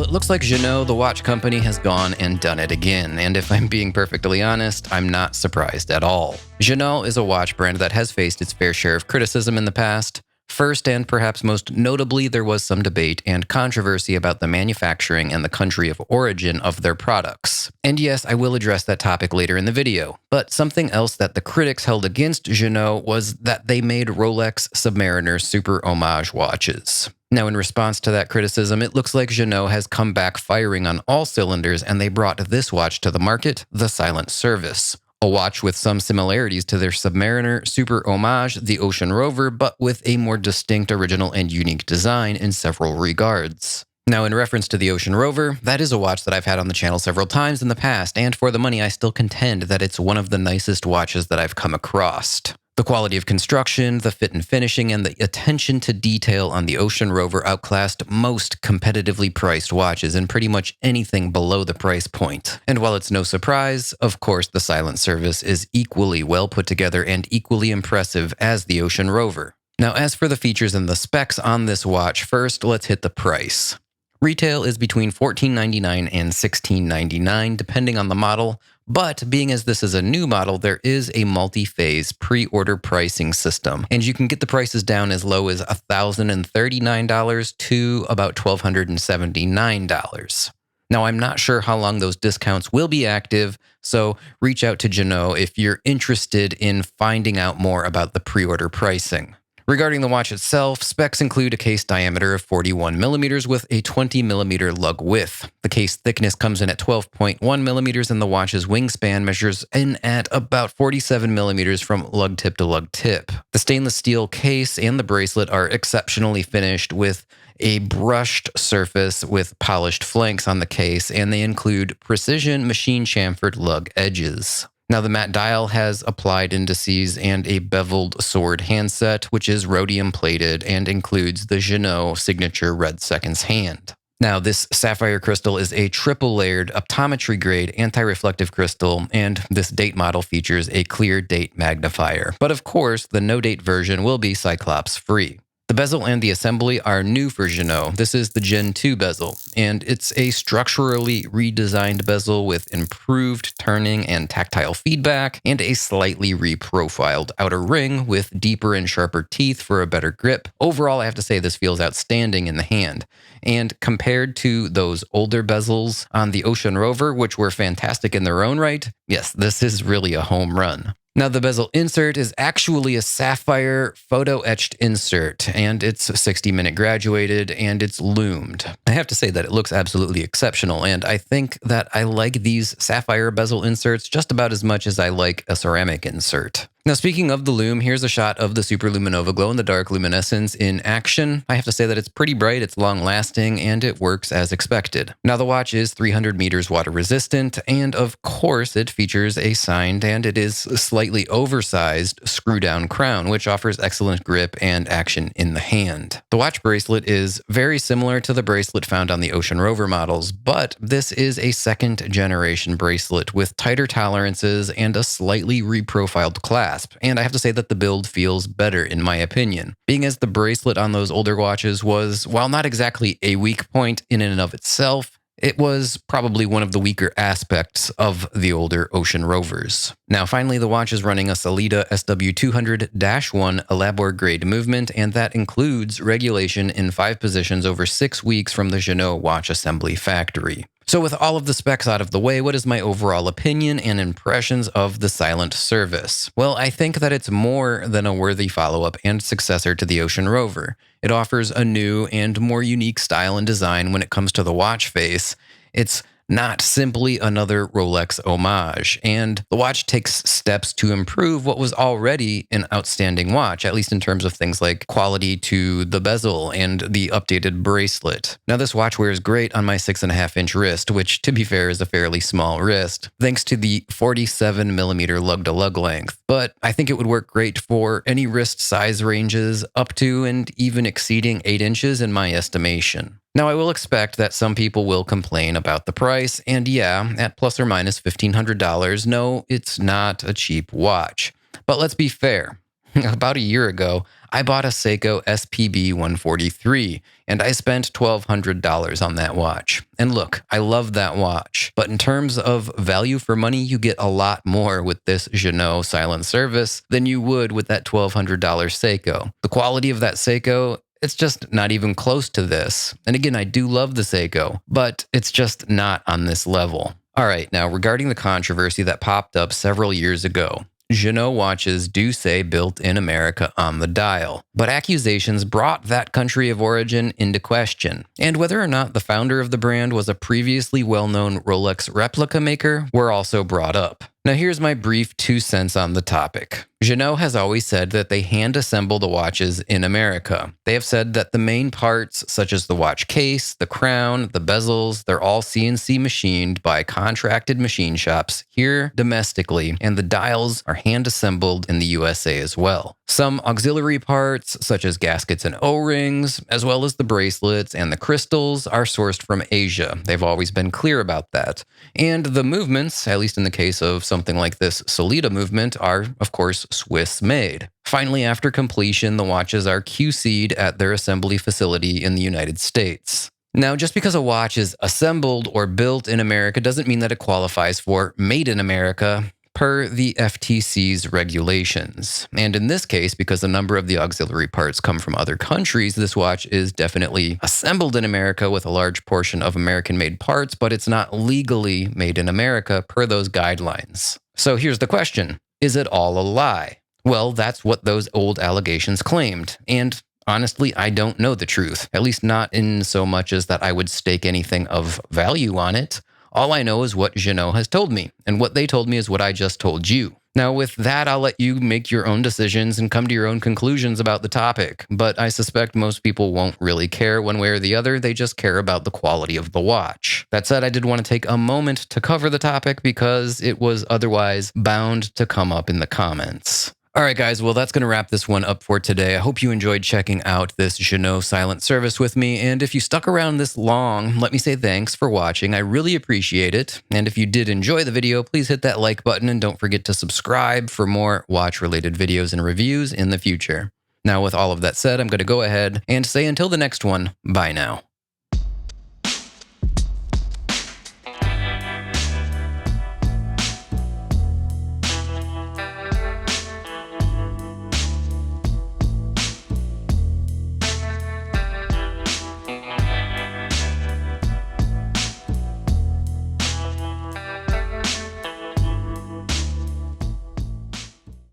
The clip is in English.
it looks like GInault, the watch company, has gone and done it again, and if I'm being perfectly honest, I'm not surprised at all. GInault is a watch brand that has faced its fair share of criticism in the past. First, and perhaps most notably, there was some debate and controversy about the manufacturing and the country of origin of their products. And yes, I will address that topic later in the video. But something else that the critics held against GInault was that they made Rolex Submariner super-homage watches. Now, in response to that criticism, it looks like GInault has come back firing on all cylinders, and they brought this watch to the market, the Silent Service. A watch with some similarities to their Submariner super-homage, the Ocean Rover, but with a more distinct, original, and unique design in several regards. Now, in reference to the Ocean Rover, that is a watch that I've had on the channel several times in the past, and for the money, I still contend that it's one of the nicest watches that I've come across. The quality of construction, the fit and finishing, and the attention to detail on the Ocean Rover outclassed most competitively priced watches in pretty much anything below the price point. And while it's no surprise, of course the Silent Service is equally well put together and equally impressive as the Ocean Rover. Now, as for the features and the specs on this watch, first let's hit the price. Retail is between $14.99 and $16.99 depending on the model, but being as this is a new model, there is a multi-phase pre-order pricing system, and you can get the prices down as low as $1,039 to about $1,279. Now, I'm not sure how long those discounts will be active, so reach out to GInault if you're interested in finding out more about the pre-order pricing. Regarding the watch itself, specs include a case diameter of 41 millimeters with a 20 millimeter lug width. The case thickness comes in at 12.1 millimeters, and the watch's wingspan measures in at about 47 millimeters from lug tip to lug tip. The stainless steel case and the bracelet are exceptionally finished with a brushed surface with polished flanks on the case, and they include precision machine chamfered lug edges. Now, the matte dial has applied indices and a beveled sword handset, which is rhodium plated and includes the GInault signature red seconds hand. Now, this sapphire crystal is a triple-layered optometry-grade anti-reflective crystal, and this date model features a clear date magnifier. But of course, the no-date version will be Cyclops-free. The bezel and the assembly are new for GInault. This is the Gen 2 bezel, and it's a structurally redesigned bezel with improved turning and tactile feedback, and a slightly reprofiled outer ring with deeper and sharper teeth for a better grip. Overall, I have to say this feels outstanding in the hand. And compared to those older bezels on the Ocean Rover, which were fantastic in their own right, yes, this is really a home run. Now, the bezel insert is actually a sapphire photo-etched insert, and it's 60-minute graduated, and it's loomed. I have to say that it looks absolutely exceptional, and I think that I like these sapphire bezel inserts just about as much as I like a ceramic insert. Now, speaking of the lume, here's a shot of the Super Luminova glow-in-the-dark luminescence in action. I have to say that it's pretty bright, it's long-lasting, and it works as expected. Now, the watch is 300 meters water-resistant, and of course, it features a signed, and it is slightly oversized screw-down crown, which offers excellent grip and action in the hand. The watch bracelet is very similar to the bracelet found on the Ocean Rover models, but this is a second-generation bracelet with tighter tolerances and a slightly reprofiled clasp. And I have to say that the build feels better in my opinion, being as the bracelet on those older watches was, while not exactly a weak point in and of itself, it was probably one of the weaker aspects of the older Ocean Rovers. Now, finally, the watch is running a Sellita SW200-1 Elabor grade movement, and that includes regulation in 5 positions over 6 weeks from the GInault watch assembly factory. So with all of the specs out of the way, what is my overall opinion and impressions of the Silent Service? Well, I think that it's more than a worthy follow-up and successor to the Ocean Rover. It offers a new and more unique style and design when it comes to the watch face. It's not simply another Rolex homage, and the watch takes steps to improve what was already an outstanding watch, at least in terms of things like quality to the bezel and the updated bracelet. Now, this watch wears great on my 6.5-inch wrist, which, to be fair, is a fairly small wrist, thanks to the 47 millimeter lug-to-lug length, but I think it would work great for any wrist size ranges up to and even exceeding 8 inches in my estimation. Now, I will expect that some people will complain about the price, and yeah, at plus or minus $1,500, no, it's not a cheap watch. But let's be fair. About a year ago, I bought a Seiko SPB 143, and I spent $1,200 on that watch. And look, I love that watch, but in terms of value for money, you get a lot more with this GInault Silent Service than you would with that $1,200 Seiko. The quality of that Seiko, it's just not even close to this. And again, I do love the Seiko, but it's just not on this level. All right, now regarding the controversy that popped up several years ago, GInault watches do say built in America on the dial, but accusations brought that country of origin into question. And whether or not the founder of the brand was a previously well-known Rolex replica maker were also brought up. Now here's my brief 2 cents on the topic. GInault has always said that they hand-assemble the watches in America. They have said that the main parts, such as the watch case, the crown, the bezels, they're all CNC machined by contracted machine shops here domestically, and the dials are hand-assembled in the USA as well. Some auxiliary parts, such as gaskets and O-rings, as well as the bracelets and the crystals, are sourced from Asia. They've always been clear about that. And the movements, at least in the case of something like this Solita movement, are, of course, Swiss-made. Finally, after completion, the watches are QC'd at their assembly facility in the United States. Now, just because a watch is assembled or built in America doesn't mean that it qualifies for Made in America, per the FTC's regulations. And in this case, because a number of the auxiliary parts come from other countries, this watch is definitely assembled in America with a large portion of American-made parts, but it's not legally made in America per those guidelines. So here's the question. Is it all a lie? Well, that's what those old allegations claimed. And honestly, I don't know the truth, at least not in so much as that I would stake anything of value on it. All I know is what GInault has told me, and what they told me is what I just told you. Now, with that, I'll let you make your own decisions and come to your own conclusions about the topic, but I suspect most people won't really care one way or the other. They just care about the quality of the watch. That said, I did want to take a moment to cover the topic because it was otherwise bound to come up in the comments. All right, guys, well, that's going to wrap this one up for today. I hope you enjoyed checking out this GInault Silent Service with me. And if you stuck around this long, let me say thanks for watching. I really appreciate it. And if you did enjoy the video, please hit that like button and don't forget to subscribe for more watch-related videos and reviews in the future. Now, with all of that said, I'm going to go ahead and say until the next one, bye now.